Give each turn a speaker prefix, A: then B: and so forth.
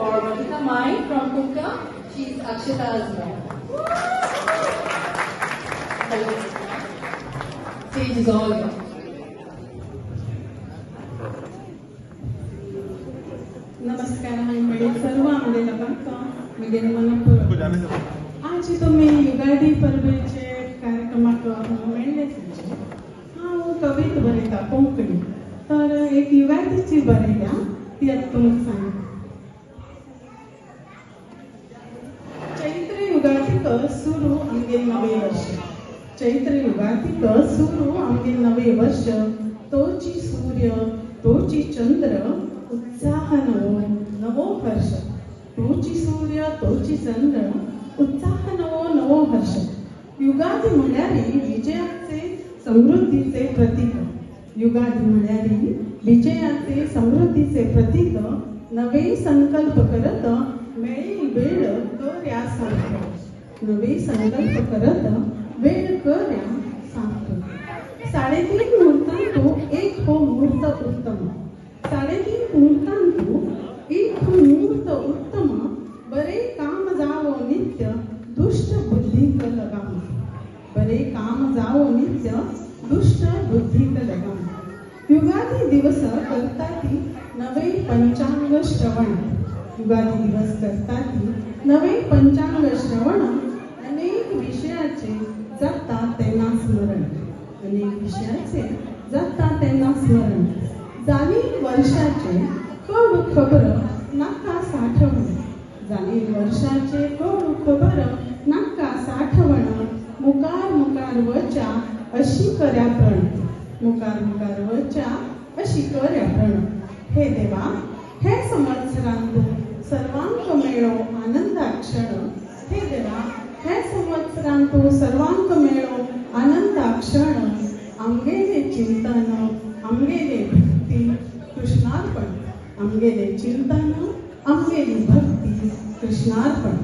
A: for Makita Mai from Kuka. She's Akshita's mom. Stage is all yours.
B: नमस्कार आमगे सर्व आमगे लोकांका मगे मनपूर्वक आज तुम्ही युगादी परबेचे कार्यक्रमाक मेळ्ळे हांव कविता बरयता कोंकणी तर एक युगादीची बरयल्या ती आतां तुमकां सांगता. चैत्र युगादीक सुरू आमगे नवे वर्ष. चैत्र युगादीक सुरू आमगे नवे वर्ष. तोची सूर्य तोची चंद्र उत्साह नवो हर्ष. तोची सूर्य तोची चंद्र उत्साह नवो हर्ष. युगादी म्हळ्यार विजयाचे समृद्धीचे प्रतीक. युगादी म्हळ्यार विजयाचे समृद्धीचे प्रतीक. नवे संकल्प करत मेळी वेळ कर्या सार्थ. नवे संकल्प करत वेळ कर्या सार्थ. 3.5 मुहूर्तांतू एक हो मुहूर्त उत्तम. 3.5 मुहूर्तांतू एक हो मुहूर्त उत्तम. बरे काम जावो नित्य दुष्ट बुद्धीक लगाम. बरे काम जावो नित्य दुष्ट बुद्धीक लगाम. युगादी दिवस करताती नवे पंचांग श्रवण. युगादी दिवस करताती नवे पंचांग श्रवण. अनेक विषयाचे जाता तेन्ना स्मरण. अनेक विषयाचे जाता तेन्ना स्मरण. जाली वर्षाचे कळू खबर नाका साठवण. जाली वर्षाचे कळू खबर नाका साठवण. मुकार मुकार वचा अशी कर्या प्रण. मुकार मुकार वचा अशी कर्या प्रण. हे देवा हे संवत्सरांतू सर्वांक मेळो आनंदा क्षण. हे देवा हे संवत्सरांतू सर्वांक मेळो आनंदा क्षण. आमगेले चिंतन आमगेले भक्ती कृष्णार्पण. आमगेले चिंतन आमगेली भक्ती कृष्णार्पण.